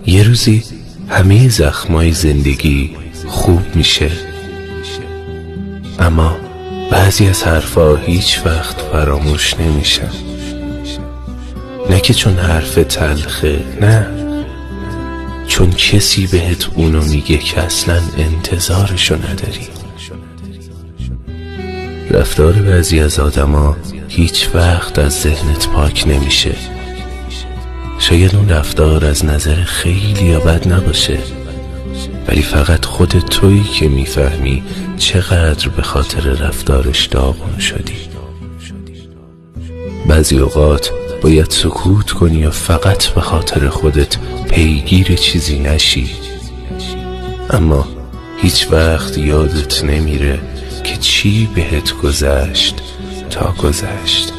یه روزی همه زخمای زندگی خوب میشه، اما بعضی از حرفا هیچ وقت فراموش نمیشن. نه که چون حرف تلخه، نه، چون کسی بهت اونو میگه که اصلا انتظارشو نداری. رفتار بعضی از آدما هیچ وقت از ذهنت پاک نمیشه. شاید اون رفتار از نظر خیلی یا بد نباشه، ولی فقط خودت تویی که میفهمی چقدر به خاطر رفتارش داغون شدی. بعضی اوقات باید سکوت کنی یا فقط به خاطر خودت پیگیر چیزی نشی، اما هیچ وقت یادت نمیره که چی بهت گذشت تا گذشت.